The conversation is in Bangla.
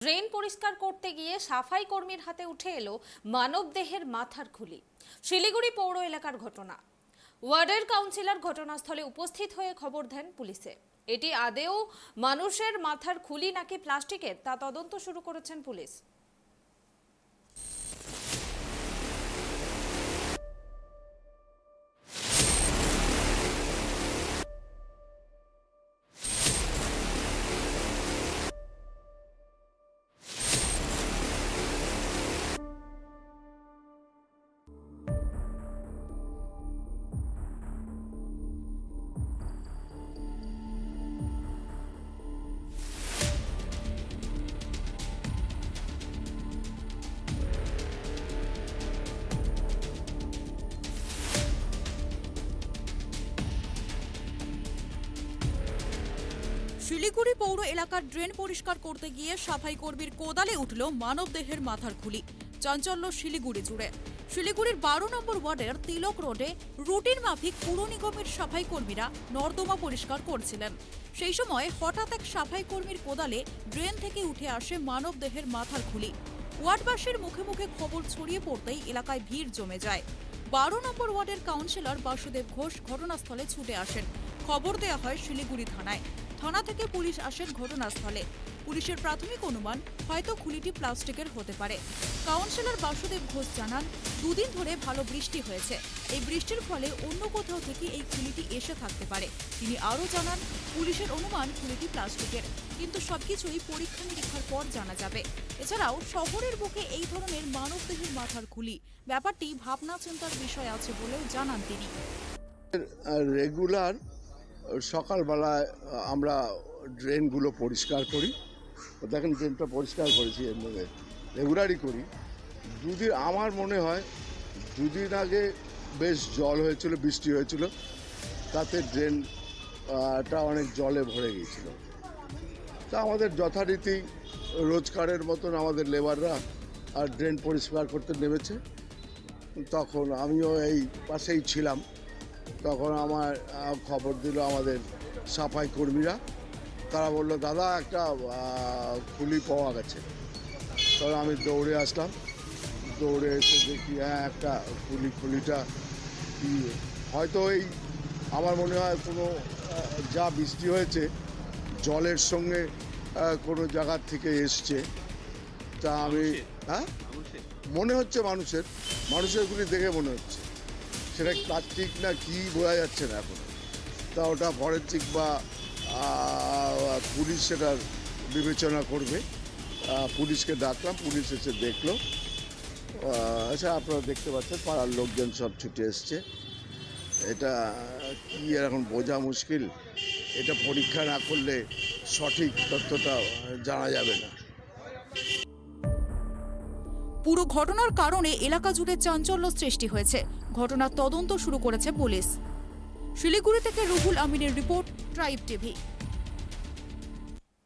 ড্রেন পরিষ্কার করতে গিয়ে সাফাই কর্মীর হাতে উঠে এলো মানবদেহের মাথার খুলি। শিলিগুড়ি পৌর এলাকার ঘটনা। ওয়ার্ডের কাউন্সিলর ঘটনাস্থলে উপস্থিত হয়ে খবর দেন পুলিশে। এটি আদেও মানুষের মাথার খুলি নাকি প্লাস্টিকের তা তদন্ত শুরু করেছেন পুলিশ। শিলিগুড়ি পৌর এলাকার ড্রেন পরিষ্কার করতে গিয়ে সাফাই কর্মীর কোদালে উঠল মানবদেহের মাথার খুলি। চাঞ্চল্য শিলিগুড়ি জুড়ে। শিলিগুড়ির 12 নম্বর ওয়ার্ডের তিলক রোডে রুটিন মাফিক পুর নিগমের সাফাই কর্মীরা নর্দমা পরিষ্কার করছিলেন। সেই সময় হঠাৎ এক সাফাই কর্মীর কোদালে ড্রেন থেকে উঠে আসে মানবদেহের মাথার খুলি। ওয়ার্ডবাসীর মুখে মুখে খবর ছড়িয়ে পড়তেই এলাকায় ভিড় জমে যায়। 12 নম্বর ওয়ার্ডের কাউন্সিলর বাসুদেব ঘোষ ঘটনাস্থলে ছুটে আসেন। খবর দেওয়া হয় শিলিগুড়ি থানায়। থানা থেকে পুলিশ আসেন ঘটনাস্থলে। পুলিশের প্রাথমিক অনুমান হয়তো খুলিটি প্লাস্টিকের হতে পারে। কাউন্সিলর বাসুদেব ঘোষ জানান, দুদিন ধরে ভালো বৃষ্টি হয়েছে। এই বৃষ্টির ফলে অন্য কোথাও থেকে এই খুলিটি এসে থাকতে পারে। তিনি আরও জানান, পুলিশের অনুমান খুলিটি প্লাস্টিকের, কিন্তু সবকিছুই পরীক্ষা নিরীক্ষার পর জানা যাবে। এছাড়াও শহরের বুকে এই ধরনের মানবদেহের মাথার খুলি ব্যাপারটি ভাবনা চিন্তার বিষয় আছে বলেও জানান তিনি। রেগুলার সকালবেলায় আমরা ড্রেনগুলো পরিষ্কার করি। দেখেন ড্রেনটা পরিষ্কার করেছি, এর মধ্যে রেগুলারই করি। দুদিন আমার মনে হয় দুদিন আগে বেশ জল হয়েছিল, বৃষ্টি হয়েছিল, তাতে ড্রেনটা অনেক জলে ভরে গিয়েছিল। তা আমাদের যথারীতি রোজকারের মতন আমাদের লেবাররা আর ড্রেন পরিষ্কার করতে নেমেছে। তখন আমিও এই পাশেই ছিলাম। তখন আমার খবর দিল আমাদের সাফাই কর্মীরা। তারা বললো, দাদা একটা খুলি পাওয়া গেছে। তখন আমি দৌড়ে আসলাম। দৌড়ে এসে দেখি হ্যাঁ একটা খুলিটা কি হয়তো এই আমার মনে হয় কোনো যা বৃষ্টি হয়েছে জলের সঙ্গে কোনো জায়গার থেকে এসছে। তা আমি মনে হচ্ছে মানুষের গুলি দেখে মনে হচ্ছে। সেটা প্লাস্টিক না কি বোঝা যাচ্ছে না এখন। তা ওটা ফরেনসিক বা পুলিশ সেটার বিবেচনা করবে। পুলিশকে ডাকলাম, পুলিশ এসে দেখলো। আচ্ছা, আপনারা দেখতে পাচ্ছেন পাড়ার লোকজন সব ছুটে এসছে। এটা কি এখন বোঝা মুশকিল। এটা পরীক্ষা না করলে সঠিক তথ্যটা জানা যাবে না। পুরো ঘটনার কারণে এলাকা জুড়ে চাঞ্চল্য সৃষ্টি হয়েছে। ঘটনার তদন্ত শুরু করেছে পুলিশ। শিলিগুড়ি থেকে রুহুল আমিনের রিপোর্ট, ট্রাইব টিভি।